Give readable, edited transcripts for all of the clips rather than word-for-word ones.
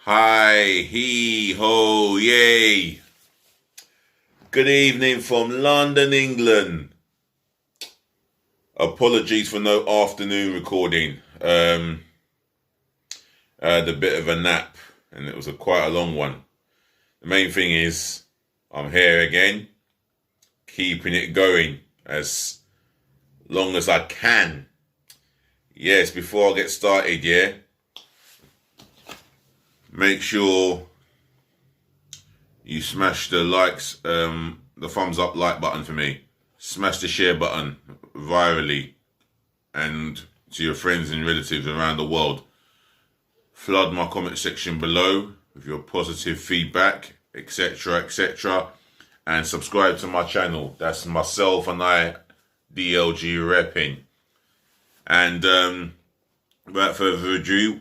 Hi, he, ho, yay. Good evening from London, England. Apologies for no afternoon recording. I had a bit of a nap and it was quite a long one. The main thing is I'm here again, keeping it going as long as I can. Yes, before I get started, make sure you smash the likes, the thumbs up like button for me. Smash the share button virally and to your friends and relatives around the world. Flood my comment section below with your positive feedback, etc, etc. And subscribe to my channel. That's myself and I, DLG Reppin. And without further ado,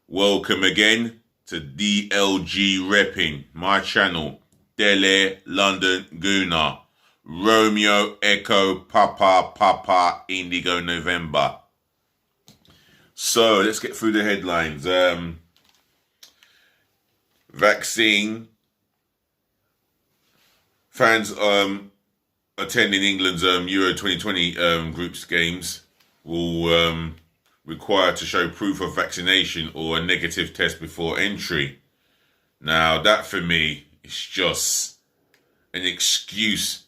welcome again to DLG Reppin, my channel. Delhi, London, Guna. Romeo, Echo, Papa, Indigo, November. So let's get through the headlines. Vaccine. Fans attending England's Euro 2020 groups games will required to show proof of vaccination or a negative test before entry. Now that for me is just an excuse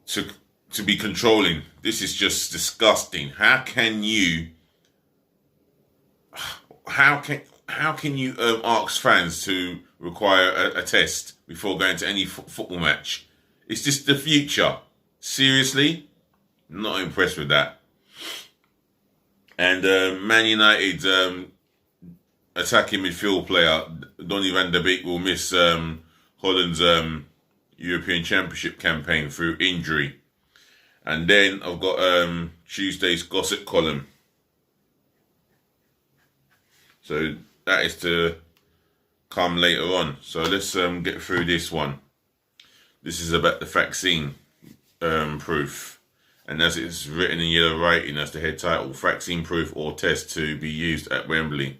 to be controlling. This is just disgusting. How can you ask fans to require a test before going to any football match? It's just the future. Seriously? Not impressed with that. And Man United's attacking midfield player Donny van der Beek will miss Holland's European Championship campaign through injury. And then I've got Tuesday's gossip column. So that is to come later on. So let's get through this one. This is about the vaccine proof. And as it's written in yellow writing as the head title, vaccine proof or test to be used at Wembley.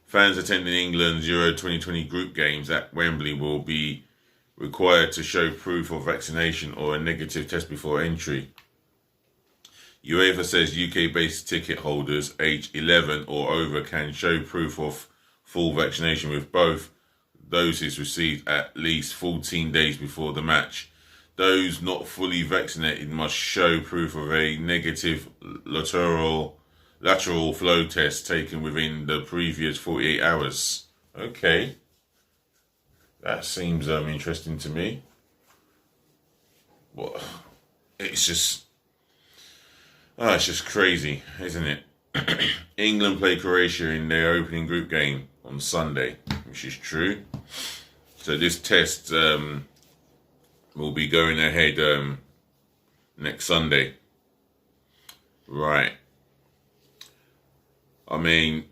Fans attending England's Euro 2020 group games at Wembley will be required to show proof of vaccination or a negative test before entry. UEFA says UK-based ticket holders aged 11 or over can show proof of full vaccination with both doses received at least 14 days before the match. Those not fully vaccinated must show proof of a negative lateral flow test taken within the previous 48 hours. Okay. That seems interesting to me. Well, it's just crazy, isn't it? England play Croatia in their opening group game on Sunday, which is true. So this test will be going ahead next Sunday. Right. I mean,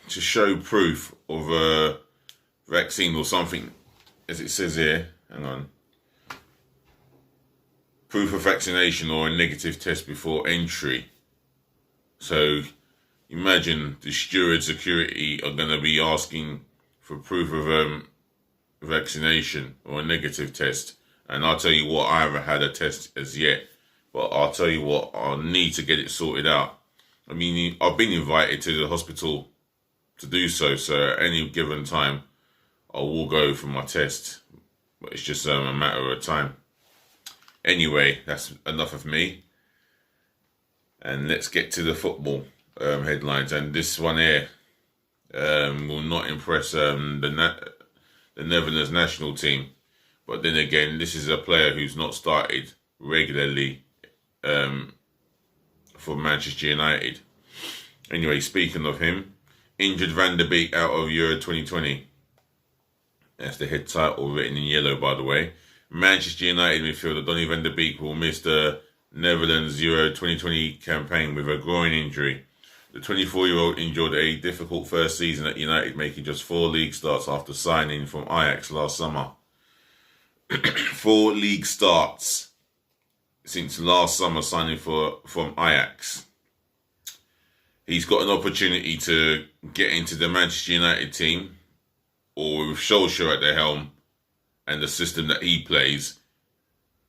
to show proof of a vaccine or something, as it says here, hang on. Proof of vaccination or a negative test before entry. So imagine the steward security are going to be asking for proof of vaccination or a negative test. And I'll tell you what, I haven't had a test as yet, but I'll tell you what, I'll need to get it sorted out. I mean, I've been invited to the hospital to do so at any given time I will go for my test, but it's just a matter of time. Anyway, that's enough of me, and let's get to the football headlines. And this one here will not impress the Netherlands national team, but then again, this is a player who's not started regularly for Manchester United. Anyway, speaking of him, injured Van der Beek out of Euro 2020. That's the head title written in yellow, by the way. Manchester United midfielder Donny van der Beek will miss the Netherlands Euro 2020 campaign with a groin injury. The 24-year-old endured a difficult first season at United, making just 4 league starts after signing from Ajax last summer. 4 league starts since last summer signing from Ajax. he's got an opportunity to get into the Manchester United team, or with Solskjaer at the helm and the system that he plays,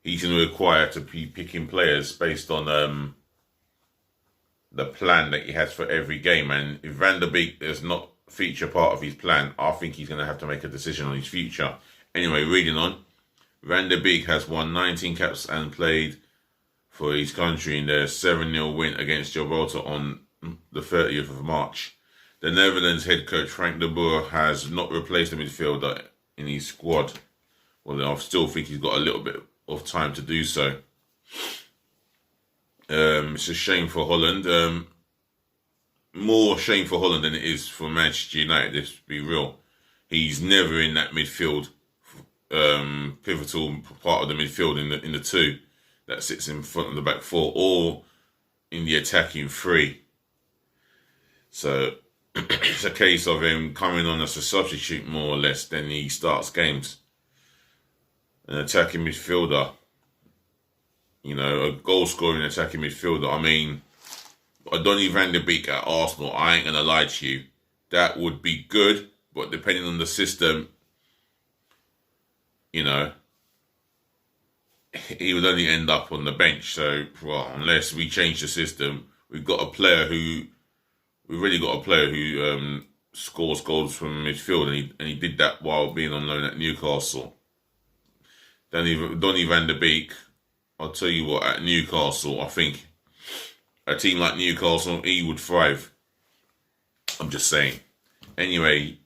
he's going to require to be picking players based on the plan that he has for every game. And if Van der Beek does not feature part of his plan, I think he's going to have to make a decision on his future. Anyway, reading on, Van der Beek has won 19 caps and played for his country in their 7-0 win against Gibraltar on the 30th of March. The Netherlands head coach Frank de Boer has not replaced the midfielder in his squad. Well, I still think he's got a little bit of time to do so. It's a shame for Holland. More shame for Holland than it is for Manchester United, let's be real. He's never in that midfield, pivotal part of the midfield in the two that sits in front of the back four, or in the attacking three. So it's a case of him coming on as a substitute more or less, then he starts games. An attacking midfielder, a goal-scoring attacking midfielder. I mean, Donny van der Beek at Arsenal, I ain't going to lie to you, that would be good, but depending on the system, he would only end up on the bench. So, unless we change the system, we've already got a player who scores goals from midfield, and he did that while being on loan at Newcastle. Donny van der Beek, I'll tell you what, at Newcastle, I think a team like Newcastle, he would thrive. I'm just saying. Anyway,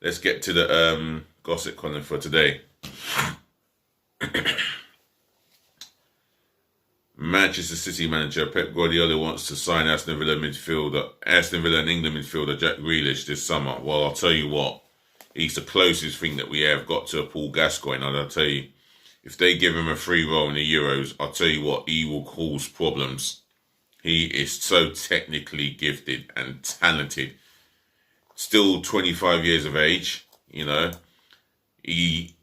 let's get to the gossip column for today. Manchester City manager Pep Guardiola wants to sign Aston Villa and England midfielder Jack Grealish this summer. Well, I'll tell you what, he's the closest thing that we have got to a Paul Gascoigne, and I'll tell you, if they give him a free role in the Euros, I'll tell you what, he will cause problems. He is so technically gifted and talented. Still 25 years of age, He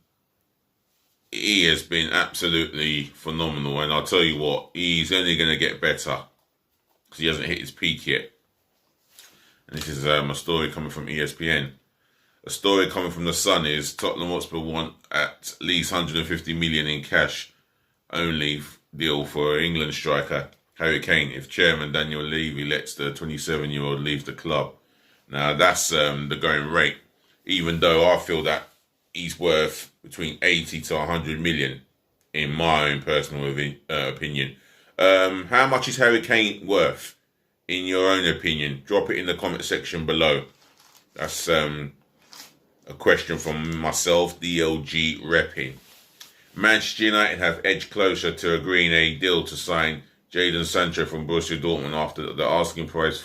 has been absolutely phenomenal, and I'll tell you what, he's only going to get better because he hasn't hit his peak yet. And this is a story coming from ESPN. A story coming from The Sun is Tottenham Hotspur want at least 150 million in cash only deal for England striker Harry Kane if chairman Daniel Levy lets the 27-year-old leave the club. Now that's the going rate, even though I feel that he's worth between 80 to 100 million in my own personal opinion. How much is Harry Kane worth in your own opinion? Drop it in the comment section below. That's a question from myself, DLG Reppin. Manchester United have edged closer to agreeing a deal to sign Jadon Sancho from Borussia Dortmund after the asking price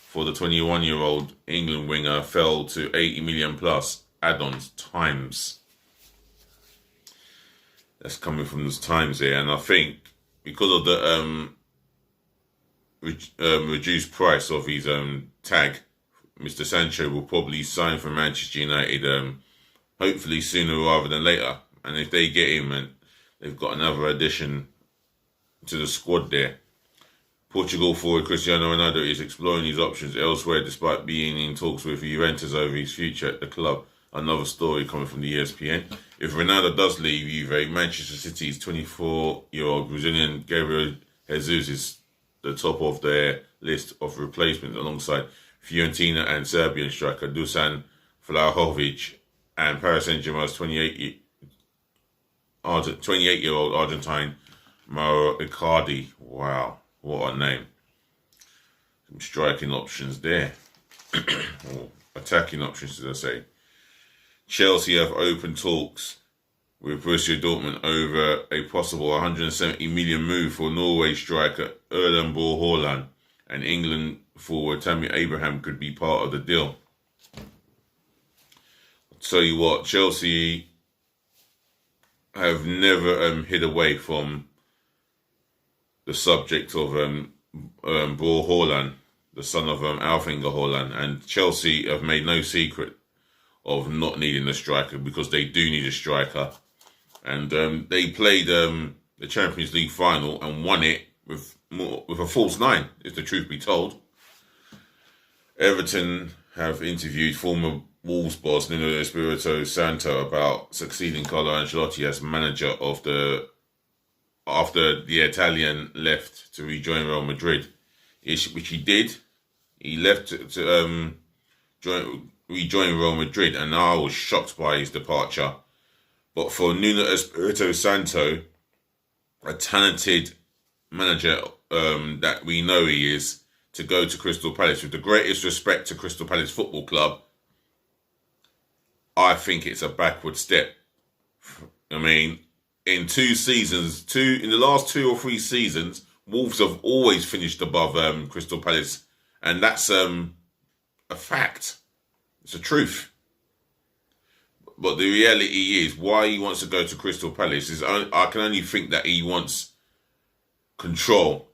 for the 21-year-old England winger fell to 80 million plus add-ons times. That's coming from the Times here, and I think because of the reduced price of his tag, Mr. Sancho will probably sign for Manchester United, hopefully sooner rather than later. And if they get him, and they've got another addition to the squad there. Portugal forward Cristiano Ronaldo is exploring his options elsewhere despite being in talks with Juventus over his future at the club. Another story coming from the ESPN. If Ronaldo does leave Juve, Manchester City's 24-year-old Brazilian Gabriel Jesus is the top of their list of replacements alongside Fiorentina and Serbian striker Dusan Vlahovic and Paris Saint-Germain's 28-year-old Argentine Mauro Icardi. Wow, what a name. Some striking options there. Or attacking options, as I say. Chelsea have opened talks with Borussia Dortmund over a possible 170 million move for Norway striker Erling Braut Haaland, and England forward Tammy Abraham could be part of the deal. I'll tell you what, Chelsea have never hid away from the subject of Braut Haaland, the son of Alf-Inge Haaland, and Chelsea have made no secret of not needing a striker because they do need a striker. And they played the Champions League final and won it with a false nine, if the truth be told. Everton have interviewed former Wolves boss Nuno Espirito Santo about succeeding Carlo Ancelotti as manager of the after the Italian left to rejoin Real Madrid, which he did. He left to rejoin Real Madrid, and I was shocked by his departure. But for Nuno Espirito Santo, a talented manager that we know he is, to go to Crystal Palace, with the greatest respect to Crystal Palace Football Club, I think it's a backward step. I mean, in the last 2 or 3 seasons, Wolves have always finished above Crystal Palace, and that's a fact. It's a truth. But the reality is, why he wants to go to Crystal Palace is, I can only think that he wants control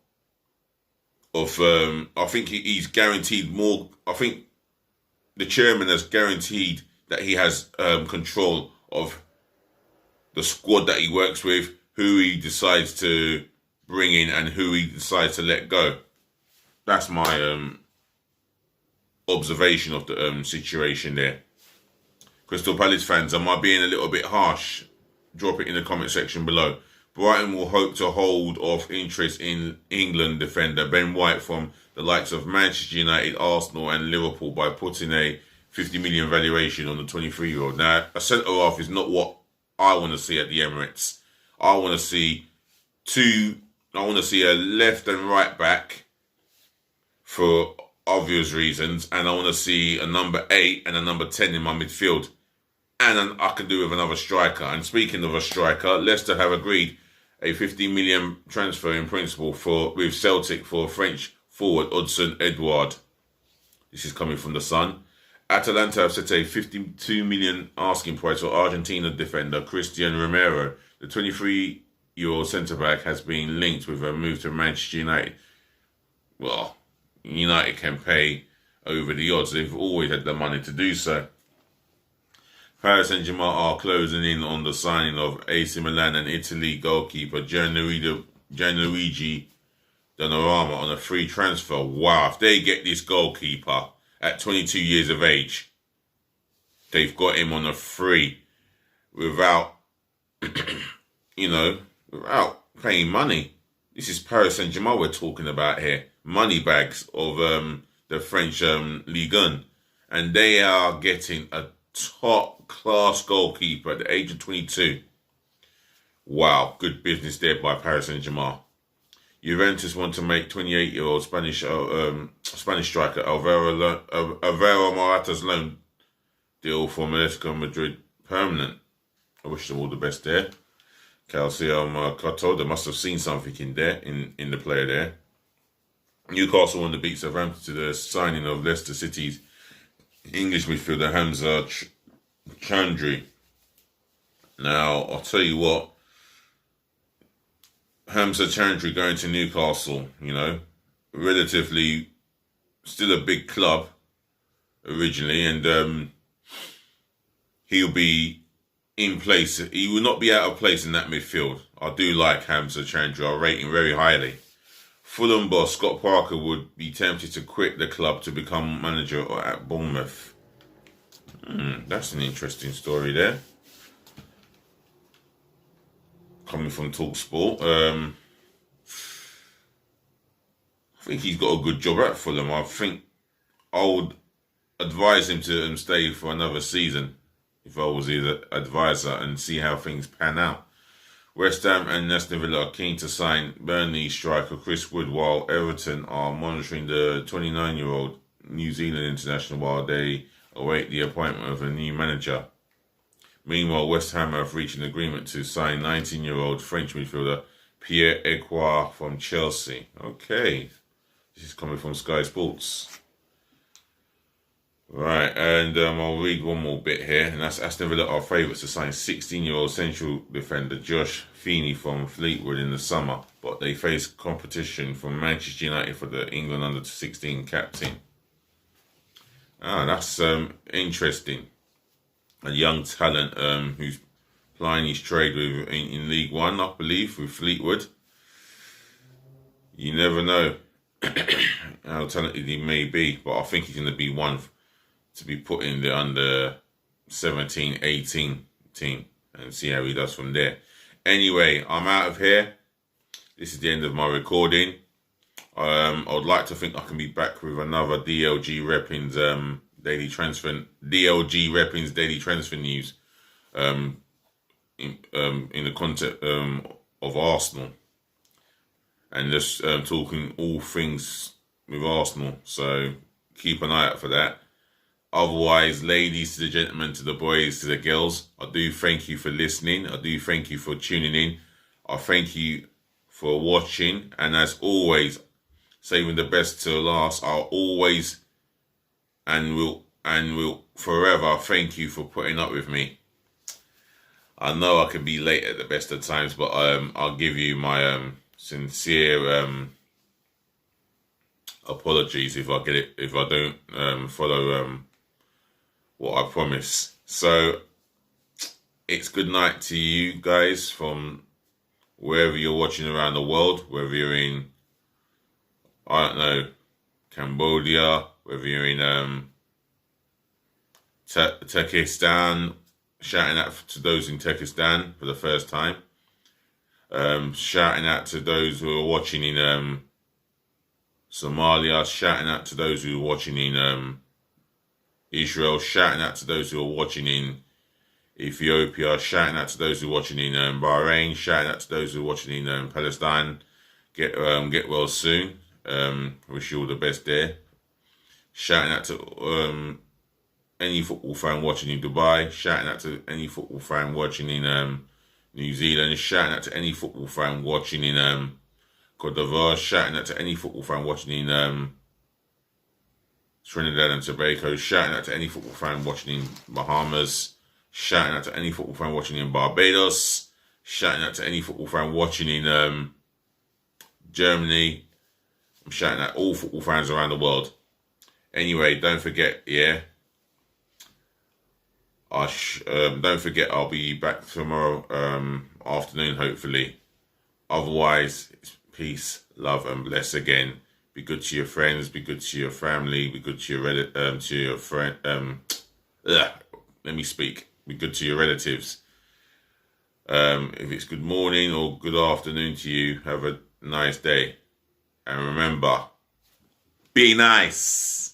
of. I think he's guaranteed more. I think the chairman has guaranteed that he has control of the squad that he works with, who he decides to bring in, and who he decides to let go. That's my observation of the situation there. Crystal Palace fans, am I being a little bit harsh? Drop it in the comment section below. Brighton will hope to hold off interest in England defender Ben White from the likes of Manchester United, Arsenal and Liverpool by putting a 50 million valuation on the 23-year-old. Now, a centre-half is not what I want to see at the Emirates. I want to see a left and right back for obvious reasons, and I want to see a number 8 and a number 10 in my midfield. And I can do with another striker. And speaking of a striker, Leicester have agreed a 50 million transfer in principle with Celtic for French forward Hudson Edouard. This is coming from The Sun. Atalanta have set a 52 million asking price for Argentina defender Christian Romero. The 23-year-old centre-back has been linked with a move to Manchester United. Well, United can pay over the odds. They've always had the money to do so. Paris Saint-Germain are closing in on the signing of AC Milan and Italy goalkeeper Gianluigi Donnarumma on a free transfer. Wow, if they get this goalkeeper at 22 years of age, they've got him on a free without, without paying money. This is Paris Saint-Germain we're talking about here. Money bags of the French Ligue 1. And they are getting a top-class goalkeeper at the age of 22. Wow, good business there by Paris Saint-Germain. Juventus want to make 28-year-old Spanish striker Alvaro Morata's loan deal for Atletico Madrid permanent. I wish them all the best there. Calcio Mercato, they must have seen something in there, in the player there. Newcastle won the beat Southampton to the signing of Leicester City's English midfielder Hamza Chandri. Now, I'll tell you what, Hamza Chandri going to Newcastle, relatively still a big club originally, and he'll be in place. He will not be out of place in that midfield. I do like Hamza Chandri. I rate him very highly. Fulham boss Scott Parker would be tempted to quit the club to become manager at Bournemouth. That's an interesting story there. Coming from TalkSport. I think he's got a good job at Fulham. I think I would advise him to stay for another season if I was his advisor and see how things pan out. West Ham and Aston Villa are keen to sign Burnley striker Chris Wood, while Everton are monitoring the 29-year-old New Zealand international while they await the appointment of a new manager. Meanwhile, West Ham have reached an agreement to sign 19-year-old French midfielder Pierre-Emerick from Chelsea. Okay, this is coming from Sky Sports. Right, and I'll read one more bit here, and that's Aston Villa are favourites to sign 16-year-old central defender Josh Feeney from Fleetwood in the summer, but they face competition from Manchester United for the England under-16 captain. That's interesting. A young talent who's plying his trade in League One, I believe, with Fleetwood. You never know. Alternatively, maybe, but I think he's going to be one to be put in the under 17, 18 team and see how he does from there. Anyway, I'm out of here. This is the end of my recording. I would like to think I can be back with another DLG Reppin's daily transfer news in the context of Arsenal, and just talking all things with Arsenal. So keep an eye out for that. Otherwise, ladies to the gentlemen, to the boys, to the girls, I do thank you for listening. I do thank you for tuning in. I thank you for watching. And as always, saving the best to last, I'll always and will forever thank you for putting up with me. I know I can be late at the best of times, but I'll give you my sincere apologies if I don't follow what I promise. So it's good night to you guys from wherever you're watching around the world, whether you're in, I don't know, Cambodia, whether you're in Turkestan, shouting out to those in Turkestan for the first time, shouting out to those who are watching in Somalia, shouting out to those who are watching in Israel, shouting out to those who are watching in Ethiopia, shouting out to those who are watching in Bahrain, shouting out to those who are watching in Palestine. Get well soon. Wish you all the best there. Shouting out to any football fan watching in Dubai, shouting out to any football fan watching in New Zealand, shouting out to any football fan watching in Cote d'Ivoire, shouting out to any football fan watching in Trinidad and Tobago, shouting out to any football fan watching in Bahamas, shouting out to any football fan watching in Barbados, shouting out to any football fan watching in Germany. I'm shouting at all football fans around the world. Anyway, don't forget, don't forget I'll be back tomorrow afternoon, hopefully. Otherwise, it's peace, love, and bless again. Be good to your friends, be good to your family, be good to your friend. Let me speak. Be good to your relatives. If it's good morning or good afternoon to you, have a nice day. And remember, be nice.